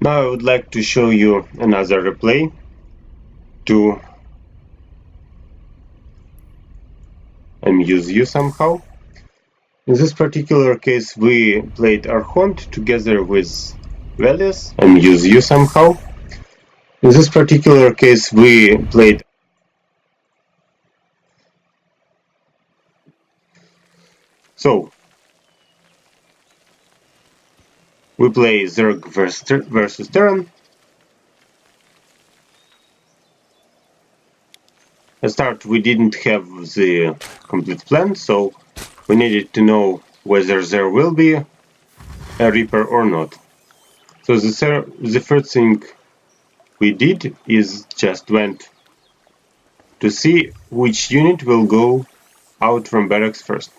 Now I would like to show you another replay to amuse you somehow. In this particular case we played Arhont together with Wellios, amuse you somehow. In this particular case we played we play Zerg versus Terran. At start we didn't have the complete plan, so we needed to know whether there will be a Reaper or not. So the first thing we did is just went to see which unit will go out from barracks first.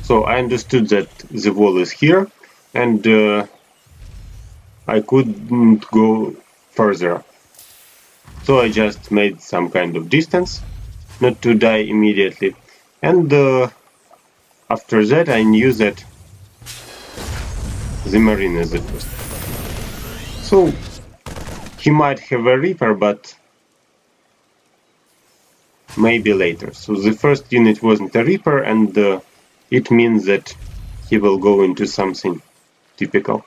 So I understood that the wall is here and I couldn't go further. So I just made some kind of distance, not to die immediately. And after that I knew that the Marine is the first. So he might have a Reaper, but maybe later. So the first unit wasn't a Reaper, and it means that he will go into something typical.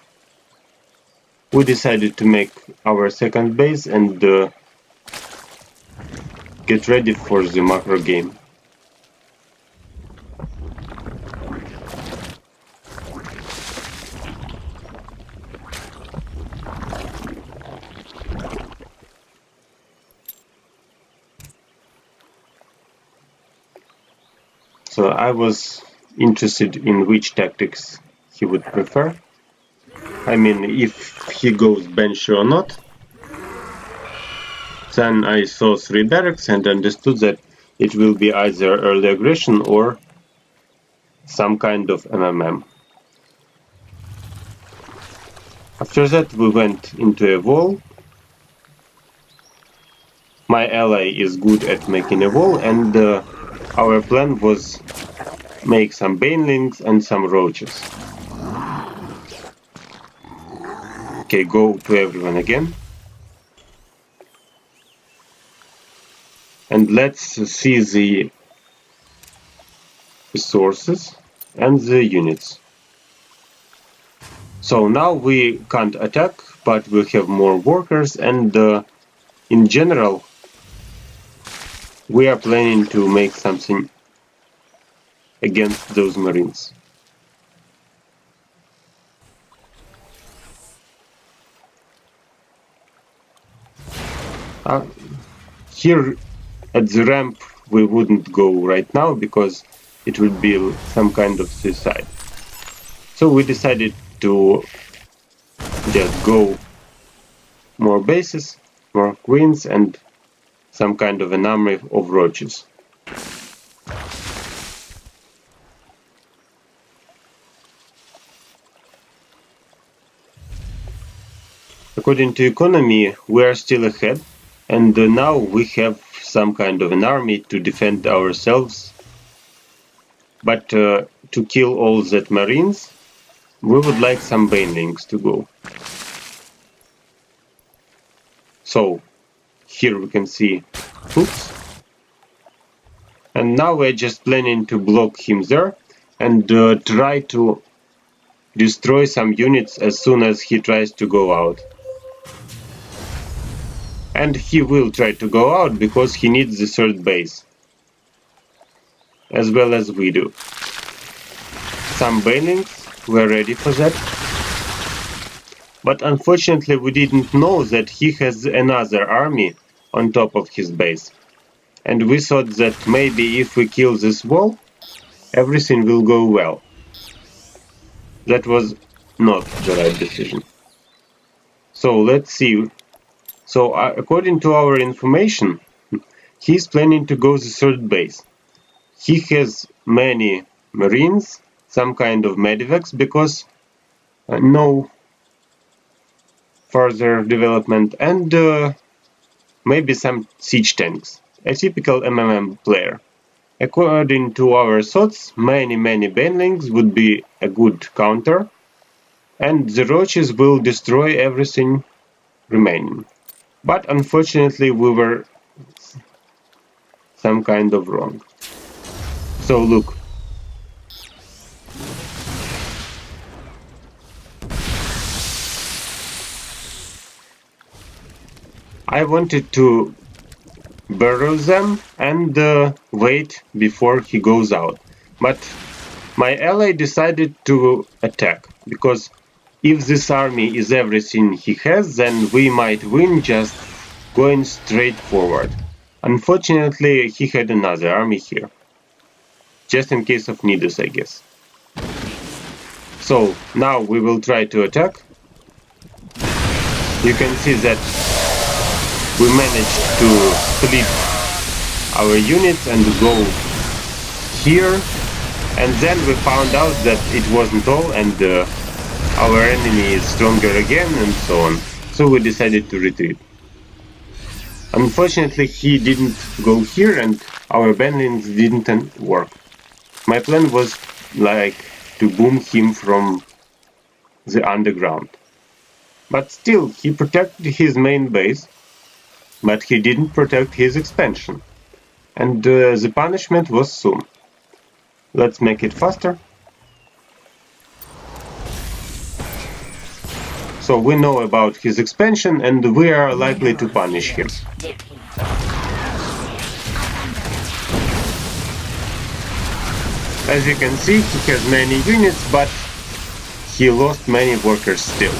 We decided to make our second base and get ready for the macro game. So I was interested in which tactics he would prefer. I mean, if he goes Banshee or not. Then I saw 3 barracks and understood that it will be either early aggression or some kind of MMM. After that we went into a wall. My ally is good at making a wall, and our plan was make some banelings and some roaches. Okay, go to everyone again. And let's see the resources and the units. So now we can't attack, but we have more workers, and in general we are planning to make something against those Marines. Here at the ramp we wouldn't go right now because it would be some kind of suicide. So we decided to just go more bases, more queens, and some kind of an army of roaches. According to economy, we are still ahead, and now we have some kind of an army to defend ourselves. But to kill all that Marines, we would like some banelings to go. So here we can see hooks. And now we're just planning to block him there and try to destroy some units as soon as he tries to go out. And he will try to go out because he needs the third base, as well as we do. Some banelings were ready for that, but unfortunately we didn't know that he has another army on top of his base. And we thought that maybe if we kill this wall, everything will go well. That was not the right decision. So let's see. So according to our information, he's planning to go the third base. He has many Marines, some kind of medivacs, because no further development, and maybe some siege tanks, a typical MMM player. According to our thoughts, many banelings would be a good counter, and the roaches will destroy everything remaining. But unfortunately we were some kind of wrong. So look. I wanted to burrow them and wait before he goes out. But my ally decided to attack, because if this army is everything he has, then we might win just going straight forward. Unfortunately, he had another army here. Just in case of needs, I guess. So, now we will try to attack. You can see that we managed to split our units and go here, and then we found out that it wasn't all, and our enemy is stronger again, and so on. So we decided to retreat. Unfortunately, he didn't go here, and our banelings didn't work. My plan was like to boom him from the underground. But still, he protected his main base, but he didn't protect his expansion. And the punishment was soon. Let's make it faster. So we know about his expansion, and we are likely to punish him. As you can see, he has many units, but he lost many workers still,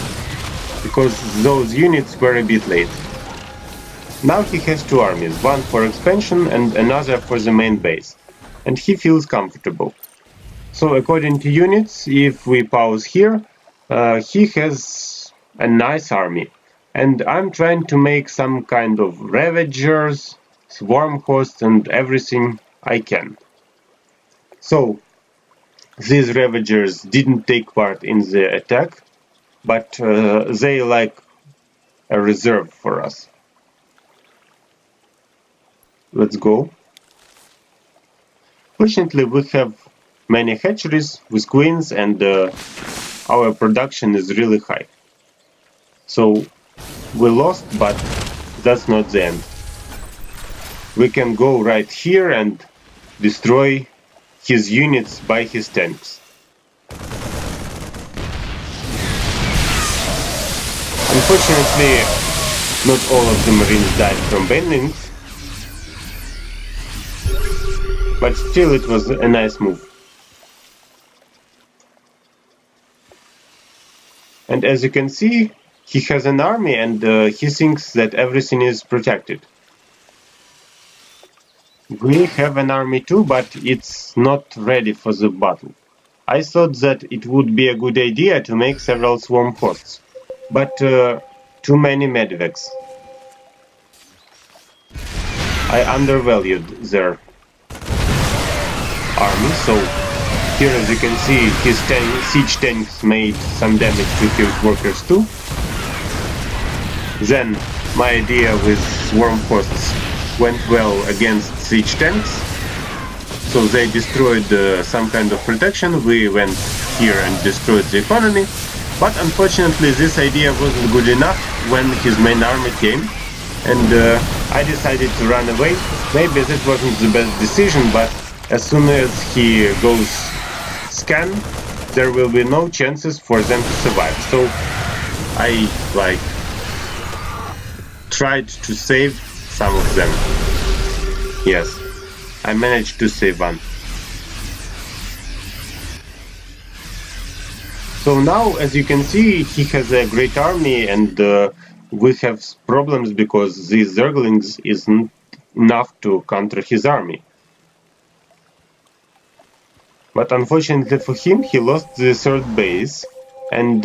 because those units were a bit late. Now he has two armies, one for expansion and another for the main base, and he feels comfortable. So according to units, if we pause here, he has a nice army, and I'm trying to make some kind of ravagers, swarm hosts, and everything I can. So these ravagers didn't take part in the attack, but they like a reserve for us. Let's go. Fortunately, we have many hatcheries with queens, and our production is really high. So we lost, but that's not the end. We can go right here and destroy his units by his tanks. Unfortunately, not all of the marines died from banelings, but still it was a nice move. And as you can see, he has an army, and he thinks that everything is protected. We have an army too, but it's not ready for the battle. I thought that it would be a good idea to make several swarm hosts, but too many medivacs. I undervalued their army, so here as you can see his siege tanks made some damage to his workers too. Then my idea with swarm hosts went well against siege tanks, so they destroyed some kind of protection. We went here and destroyed the economy, but unfortunately this idea wasn't good enough when his main army came, and I decided to run away. Maybe that wasn't the best decision, but as soon as he goes scan, there will be no chances for them to survive. So I tried to save some of them. Yes, I managed to save one. So now, as you can see, he has a great army, and we have problems because these zerglings isn't enough to counter his army. But unfortunately for him, he lost the third base, and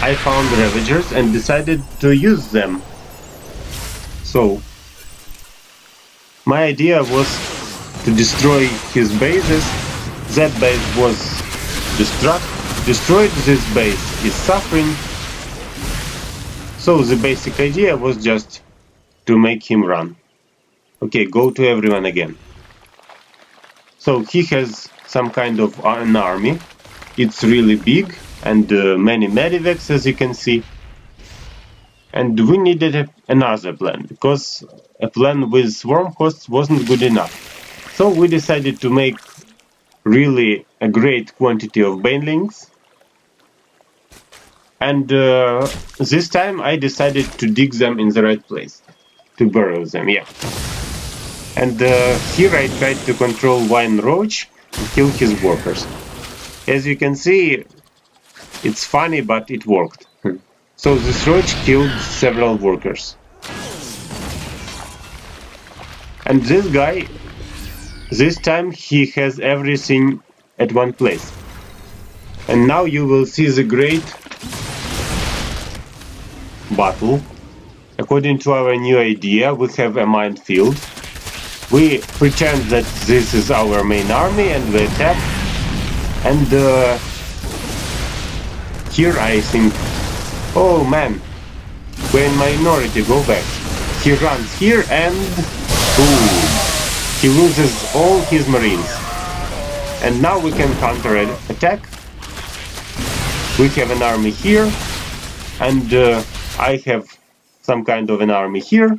I found ravagers and decided to use them. So my idea was to destroy his bases. That base was destroyed, this base is suffering. So the basic idea was just to make him run. Okay, go to everyone again. So he has some kind of an army. It's really big and many medivacs, as you can see. And we needed another plan, because a plan with swarm hosts wasn't good enough. So we decided to make really a great quantity of banelings. And this time I decided to dig them in the right place. To burrow them, yeah. And here I tried to control one roach and kill his workers. As you can see, it's funny, but it worked. So this roach killed several workers. And this guy, this time he has everything at one place. And now you will see the great battle. According to our new idea, we have a minefield. We pretend that this is our main army and we attack. And here I think, oh man, we're in minority, go back. He runs here and boom, he loses all his marines. And now we can counter attack. We have an army here, and I have some kind of an army here.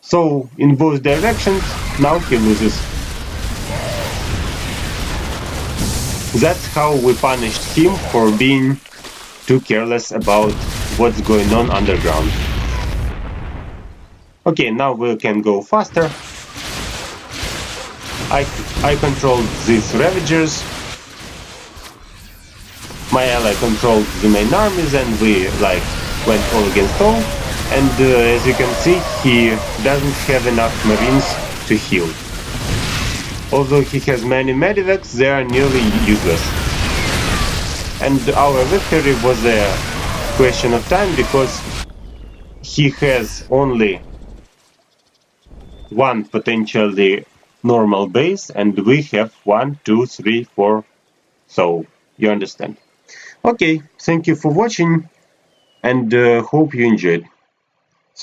So in both directions, now he loses. That's how we punished him for being too careless about what's going on underground. Okay, now we can go faster. I controlled these ravagers. My ally controlled the main armies and we went all against all. And as you can see, he doesn't have enough marines to heal. Although he has many medivacs, they are nearly useless. And our victory was a question of time, because he has only one potentially normal base and we have 1, 2, 3, 4. So you understand. Okay, thank you for watching and hope you enjoyed.